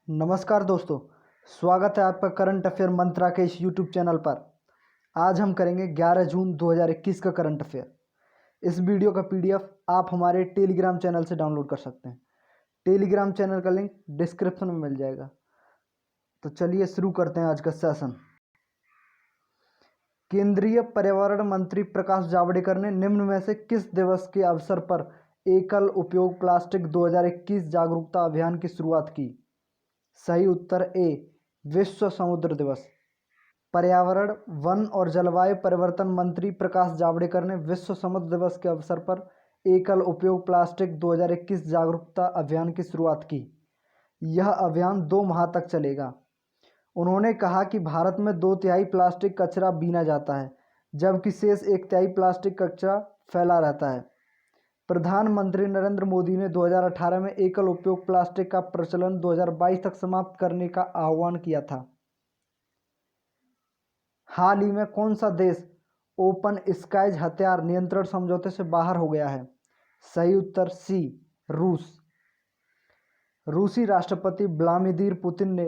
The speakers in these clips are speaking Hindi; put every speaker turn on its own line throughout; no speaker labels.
नमस्कार दोस्तों, स्वागत है आपका करंट अफेयर मंत्रा के इस यूट्यूब चैनल पर। आज हम करेंगे 11 जून 2021 का करंट अफेयर। इस वीडियो का पीडीएफ आप हमारे टेलीग्राम चैनल से डाउनलोड कर सकते हैं। टेलीग्राम चैनल का लिंक डिस्क्रिप्शन में मिल जाएगा। तो चलिए शुरू करते हैं आज का सेशन। केंद्रीय पर्यावरण मंत्री प्रकाश जावड़ेकर ने निम्न में से किस दिवस के अवसर पर एकल उपयोग प्लास्टिक 2021 जागरूकता अभियान की शुरुआत की? सही उत्तर ए, विश्व समुद्र दिवस। पर्यावरण, वन और जलवायु परिवर्तन मंत्री प्रकाश जावड़ेकर ने विश्व समुद्र दिवस के अवसर पर एकल उपयोग प्लास्टिक 2021 जागरूकता अभियान की शुरुआत की। यह अभियान 2 माह तक चलेगा। उन्होंने कहा कि भारत में 2/3 प्लास्टिक कचरा बीना जाता है, जबकि शेष 1/3 प्लास्टिक कचरा फैला रहता है। प्रधानमंत्री नरेंद्र मोदी ने 2018 में एकल उपयोग प्लास्टिक का प्रचलन 2022 तक समाप्त करने का आह्वान किया था। हाल ही में कौन सा देश ओपन स्काईज हथियार नियंत्रण समझौते से बाहर हो गया है? सही उत्तर सी, रूस। रूसी राष्ट्रपति व्लादिमीर पुतिन ने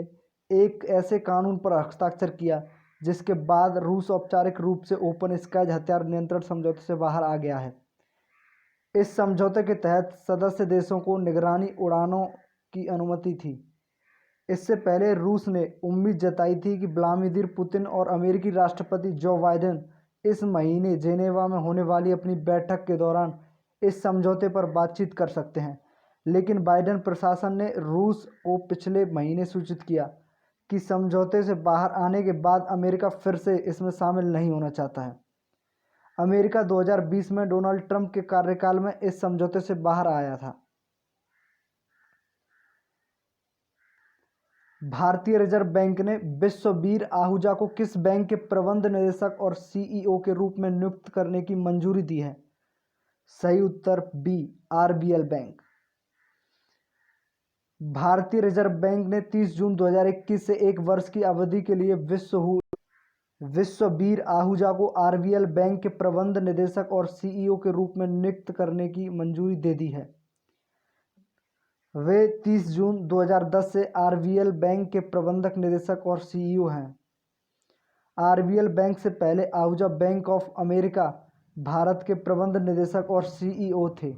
एक ऐसे कानून पर हस्ताक्षर किया जिसके बाद रूस औपचारिक रूप से ओपन स्काईज हथियार नियंत्रण समझौते से बाहर आ गया है। इस समझौते के तहत सदस्य देशों को निगरानी उड़ानों की अनुमति थी। इससे पहले रूस ने उम्मीद जताई थी कि व्लादिमीर पुतिन और अमेरिकी राष्ट्रपति जो बाइडेन इस महीने जेनेवा में होने वाली अपनी बैठक के दौरान इस समझौते पर बातचीत कर सकते हैं, लेकिन बाइडेन प्रशासन ने रूस को पिछले महीने सूचित किया कि समझौते से बाहर आने के बाद अमेरिका फिर से इसमें शामिल नहीं होना चाहता है। अमेरिका 2020 में डोनाल्ड ट्रंप के कार्यकाल में इस समझौते से बाहर आया था। भारतीय रिजर्व बैंक ने विश्ववीर आहूजा को किस बैंक के प्रबंध निदेशक और सीईओ के रूप में नियुक्त करने की मंजूरी दी है? सही उत्तर बी, आरबीएल बैंक। भारतीय रिजर्व बैंक ने 30 जून 2021 से 1 वर्ष की अवधि के लिए विश्ववीर आहूजा को आरबीएल बैंक के प्रबंध निदेशक और सीईओ के रूप में नियुक्त करने की मंजूरी दे दी है। वे 30 जून 2010 से आरबीएल बैंक के प्रबंधक निदेशक और सीईओ हैं। आरबीएल बैंक से पहले Ahuja bank of America Bharat के प्रबंध निदेशक और सीईओ थे।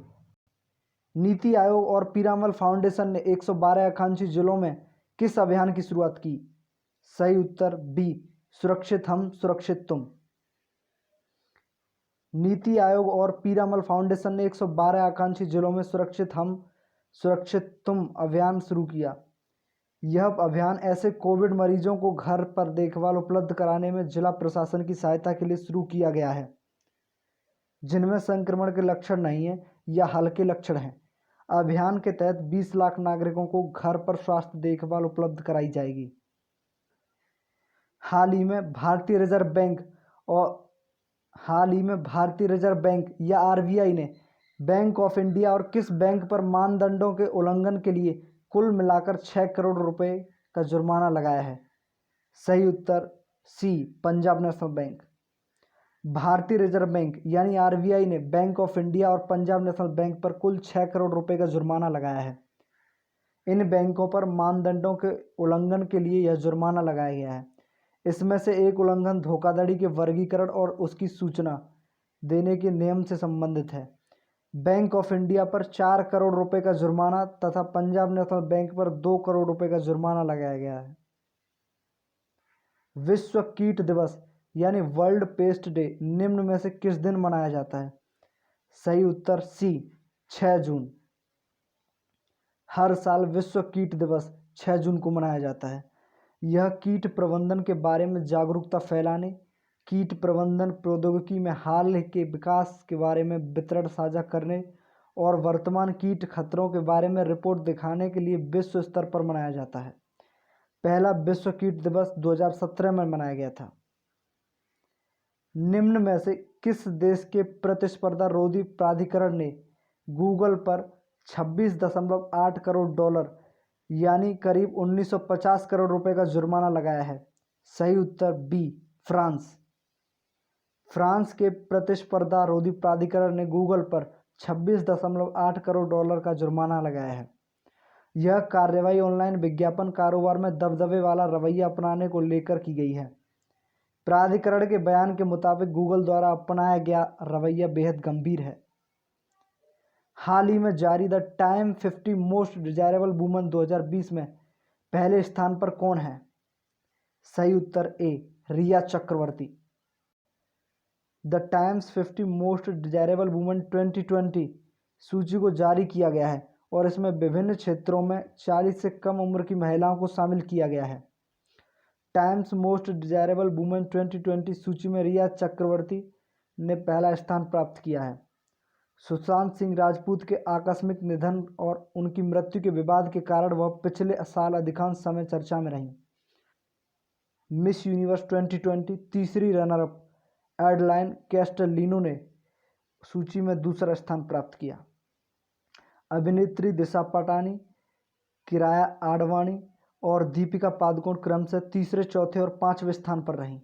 नीति आयोग और पीरामल फाउंडेशन ने 112 आकांक्षी जिलों में किस अभियान की शुरुआत की? सही उत्तर बी, सुरक्षित हम सुरक्षित तुम। नीति आयोग और पीरामल फाउंडेशन ने 112 आकांक्षी जिलों में सुरक्षित हम सुरक्षित तुम अभियान शुरू किया। यह अभियान ऐसे कोविड मरीजों को घर पर देखभाल उपलब्ध कराने में जिला प्रशासन की सहायता के लिए शुरू किया गया है, जिनमें संक्रमण के लक्षण नहीं है या हल्के लक्षण हैं। अभियान के तहत 20 लाख नागरिकों को घर पर स्वास्थ्य देखभाल उपलब्ध कराई जाएगी। हाल ही में भारतीय रिजर्व बैंक या आरबीआई ने बैंक ऑफ इंडिया और किस बैंक पर मानदंडों के उल्लंघन के लिए कुल मिलाकर 6 करोड़ रुपए का जुर्माना लगाया है? सही उत्तर सी, पंजाब नेशनल बैंक। भारतीय रिजर्व बैंक यानी आरबीआई ने बैंक ऑफ इंडिया और पंजाब नेशनल बैंक पर कुल 6 करोड़ रुपए का जुर्माना लगाया है। इन बैंकों पर मानदंडों के उल्लंघन के लिए यह जुर्माना लगाया गया है। इसमें से एक उल्लंघन धोखाधड़ी के वर्गीकरण और उसकी सूचना देने के नियम से संबंधित है। बैंक ऑफ इंडिया पर 4 करोड़ रुपए का जुर्माना तथा पंजाब नेशनल बैंक पर 2 करोड़ रुपए का जुर्माना लगाया गया है। विश्व कीट दिवस यानी वर्ल्ड पेस्ट डे निम्न में से किस दिन मनाया जाता है? सही उत्तर सी, 6 जून। हर साल विश्व कीट दिवस 6 जून को मनाया जाता है। यह कीट प्रबंधन के बारे में जागरूकता फैलाने, कीट प्रबंधन प्रौद्योगिकी में हाल के विकास के बारे में वितरण साझा करने और वर्तमान कीट खतरों के बारे में रिपोर्ट दिखाने के लिए विश्व स्तर पर मनाया जाता है। पहला विश्व कीट दिवस 2017 में मनाया गया था। निम्न में से किस देश के प्रतिस्पर्धा रोधी प्राधिकरण ने गूगल पर 26.8 करोड़ डॉलर यानी करीब 1950 करोड़ रुपए का जुर्माना लगाया है? सही उत्तर बी, फ्रांस। फ्रांस के प्रतिस्पर्धा रोधी प्राधिकरण ने गूगल पर 26.8 करोड़ डॉलर का जुर्माना लगाया है। यह कार्रवाई ऑनलाइन विज्ञापन कारोबार में दबदबे वाला रवैया अपनाने को लेकर की गई है। प्राधिकरण के बयान के मुताबिक गूगल द्वारा अपनाया गया रवैया बेहद गंभीर है। हाल ही में जारी the Time 50 most desirable women 2020 में पहले स्थान पर कौन है? सही उत्तर A, Rhea Chakraborty. The Times 50 most desirable women 2020 सूची को जारी किया गया है और इसमें विभिन्न क्षेत्रों में 40 से कम उम्र की महिलाओं को शामिल किया गया है। टाइम्स मोस्ट डिजायरेबल वुमेन 2020 सूची में रिया चक्रवर्ती ने पहला स्थान प्राप्त किया है। सुशांत सिंह राजपूत के आकस्मिक निधन और उनकी मृत्यु के विवाद के कारण वह पिछले साल अधिकांश समय चर्चा में रहीं। मिस यूनिवर्स 2020 तीसरी रनर-अप एडलाइन कैस्टेलिनो ने सूची में दूसरा स्थान प्राप्त किया। अभिनेत्री दिशा पटानी, किराया आडवाणी और दीपिका पादुकोण क्रमशः तीसरे, चौथे और पांचवें स्थान पर रहीं।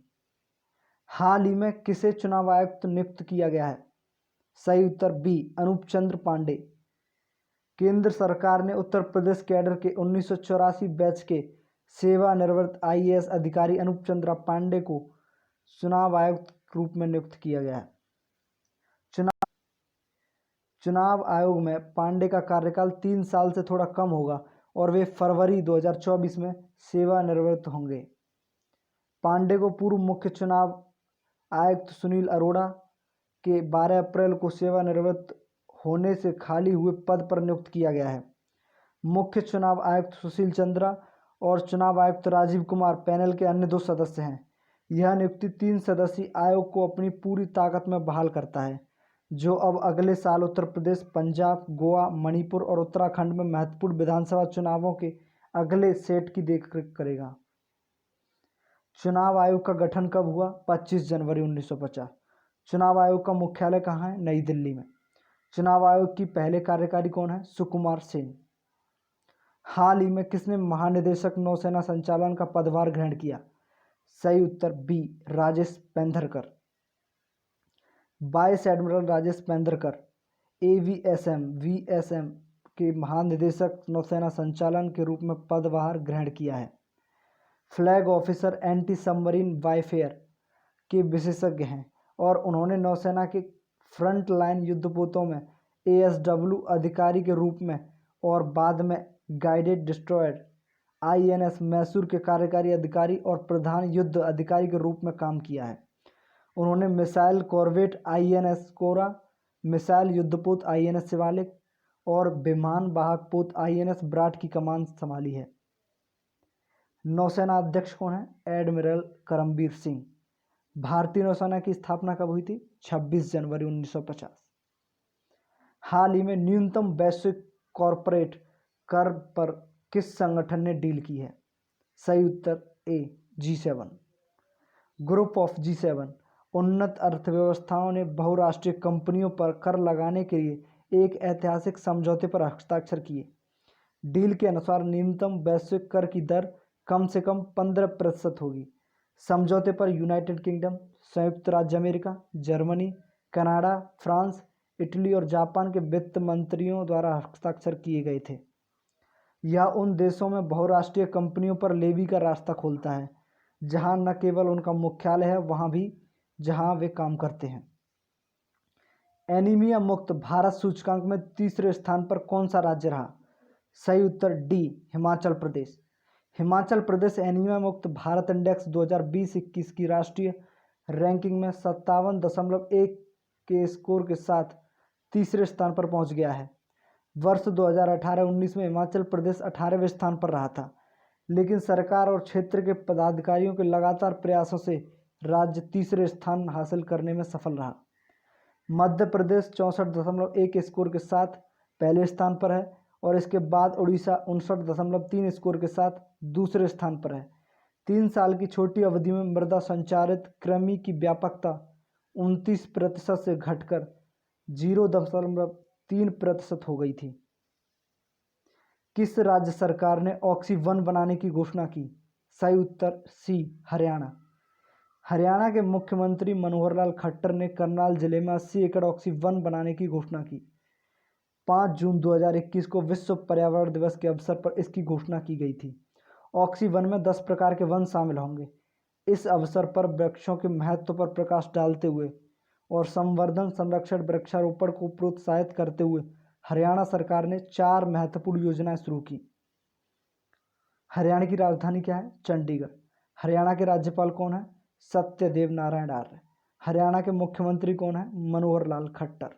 हाल ही में किसे चुनाव आयुक्त नियुक्त किया गया है? सही उत्तर बी, अनूप चंद्र पांडे। केंद्र सरकार ने उत्तर प्रदेश कैडर के 1984 बैच के सेवानिवृत्त IAS अधिकारी अनूप चंद्र पांडे को चुनाव आयुक्त के रूप में नियुक्त किया गया है। चुनाव आयोग में पांडे का कार्यकाल 3 साल से थोड़ा कम होगा और वे फरवरी 2024 में सेवानिवृत्त होंगे। पांडे को पूर्व मुख्य चुनाव आयुक्त सुनील अरोड़ा के 12 अप्रैल को सेवानिवृत्त होने से खाली हुए पद पर नियुक्त किया गया है। मुख्य चुनाव आयुक्त सुशील चंद्रा और चुनाव आयुक्त राजीव कुमार पैनल के अन्य 2 सदस्य हैं। यह नियुक्ति 3 सदस्यीय आयोग को अपनी पूरी ताकत में बहाल करता है, जो अब अगले साल उत्तर प्रदेश, पंजाब, गोवा, मणिपुर और उत्तराखंड में महत्वपूर्ण विधानसभा चुनावों के अगले सेट की देखरेख करेगा। चुनाव आयोग का गठन कब हुआ? 25 जनवरी 1950। चुनाव आयोग का मुख्यालय कहाँ है? नई दिल्ली में। चुनाव आयोग की पहले कार्यकारी कौन है? सुकुमार सेन। हाल ही में किसने महानिदेशक नौसेना संचालन का पदभार ग्रहण किया? सही उत्तर B, Rajesh Pendharkar. Vice admiral Rajesh Pendharkar VSM के महानिदेशक नौसेना संचालन के रूप में पदभार ग्रहण किया है। Flag officer anti submarine warfare के विशेषज्ञ हैं और उन्होंने नौसेना के फ्रंट लाइन युद्धपोतों में ASW अधिकारी के रूप में और बाद में गाइडेड डिस्ट्रॉयर INS मैसूर के कार्यकारी अधिकारी और प्रधान युद्ध अधिकारी के रूप में काम किया है। उन्होंने मिसाइल कॉर्वेट INS कोरा, मिसाइल युद्धपोत INS शिवालिक और विमान वाहक पोत INS विराट की कमान संभाली है। नौसेना अध्यक्ष कौन है? एडमिरल करमबीर सिंह। भारतीय नौसेना की स्थापना कब हुई थी? 26 जनवरी 1950। हाल ही में न्यूनतम वैश्विक कॉरपोरेट कर पर किस संगठन ने डील की है? सही उत्तर ए, G7। ग्रुप ऑफ G7 उन्नत अर्थव्यवस्थाओं ने बहुराष्ट्रीय कंपनियों पर कर लगाने के लिए एक ऐतिहासिक समझौते पर हस्ताक्षर किए। डील के अनुसार न्यूनतम वैश्विक कर की दर कम से कम 15% होगी। समझौते पर यूनाइटेड किंगडम, संयुक्त राज्य America, Germany, Canada, France, Italy और जापान के वित्त मंत्रियों द्वारा हस्ताक्षर किए गए थे। यह उन देशों में बहुराष्ट्रीय कंपनियों पर लेवी का रास्ता खोलता है जहां न केवल उनका मुख्यालय है, वहां भी जहां वे काम करते हैं। एनीमिया मुक्त भारत सूचकांक में तीसरे स्थान पर कौन सा राज्य रहा? सही उत्तर डी, हिमाचल प्रदेश। हिमाचल प्रदेश एनीमिया मुक्त भारत इंडेक्स 2020-21 की राष्ट्रीय रैंकिंग में 57.1 के स्कोर के साथ तीसरे स्थान पर पहुंच गया है। वर्ष 2018-19 में हिमाचल प्रदेश 18वें स्थान पर रहा था, लेकिन सरकार और क्षेत्र के पदाधिकारियों के लगातार प्रयासों से राज्य तीसरे स्थान हासिल करने में सफल रहा। मध्य प्रदेश 64.1 स्कोर के साथ पहले स्थान पर है और इसके बाद उड़ीसा 59.3 स्कोर के साथ दूसरे स्थान पर है। 3 साल की छोटी अवधि में मृदा संचारित कृमि की व्यापकता 29% से घटकर 0.3% हो गई थी। किस राज्य सरकार ने ऑक्सी-1 बनाने की घोषणा की? सही उत्तर सी, हरियाणा। हरियाणा के मुख्यमंत्री मनोहर लाल खट्टर ने करनाल जिले में 80 एकड़ ऑक्सी-1 बनाने की घोषणा की। 5 जून 2021 को विश्व पर्यावरण दिवस के अवसर पर इसकी घोषणा की गई थी। ऑक्सी वन में 10 प्रकार के वन शामिल होंगे। इस अवसर पर वृक्षों के महत्व पर प्रकाश डालते हुए और संवर्धन, संरक्षण, वृक्षारोपण को प्रोत्साहित करते हुए हरियाणा सरकार ने 4 महत्वपूर्ण योजनाएं शुरू की। हरियाणा की राजधानी क्या है? चंडीगढ़। हरियाणा के राज्यपाल कौन है? सत्यदेव नारायण आर्य। हरियाणा के मुख्यमंत्री कौन है? Manohar Lal Khattar.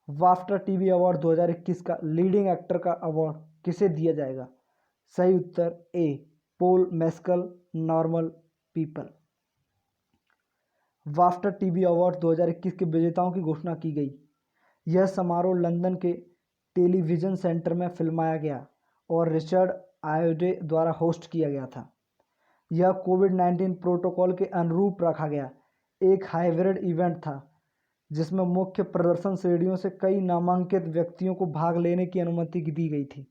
BAFTA TV award 2021 का लीडिंग एक्टर का अवार्ड किसे दिया जाएगा? सही उत्तर A, Paul Mescal, normal people. BAFTA TV award 2021 के विजेताओं की घोषणा की गई। यह समारोह लंदन के टेलीविजन सेंटर में फिल्माया गया और रिचर्ड आयोडे द्वारा होस्ट किया गया था। यह कोविड-19 प्रोटोकॉल के अनुरूप रखा गया एक हाइब्रिड इवेंट था, जिसमें मुख्य प्रदर्शन श्रेणियों से कई नामांकित व्यक्तियों को भाग लेने की अनुमति दी गई थी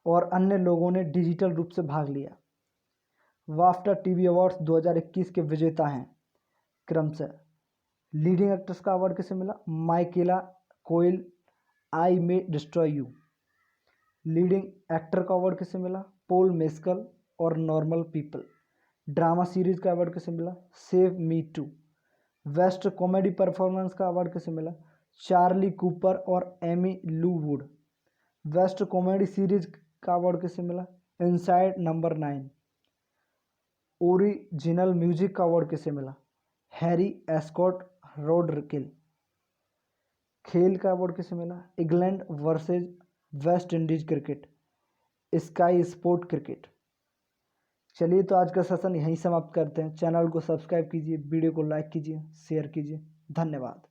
और अन्य लोगों ने डिजिटल रूप से भाग लिया। बाफ्टा टीवी अवार्ड्स 2021 के विजेता हैं क्रमशः लीडिंग एक्ट्रेस का अवार्ड किसे मिला? Michaela Coel, I may destroy you. Leading actor का अवार्ड किसे मिला? पॉल मेस्कल और नॉर्मल पीपल। ड्रामा सीरीज का अवार्ड किसे मिला? Save me too. Best comedy performance का अवार्ड किसे मिला? चार्ली कूपर और Aimee Lou Wood. Best comedy series का अवार्ड किसे मिला? Inside number 9। ओरिजिनल म्यूजिक का अवार्ड किसे मिला? Harry Escott Roadkill. खेल का अवार्ड किसे मिला? England versus West Indies cricket, sky sport cricket. चलिए, तो आज का सेशन यहीं समाप्त करते हैं। चैनल को सब्सक्राइब कीजिए, वीडियो को लाइक कीजिए, शेयर कीजिए। धन्यवाद।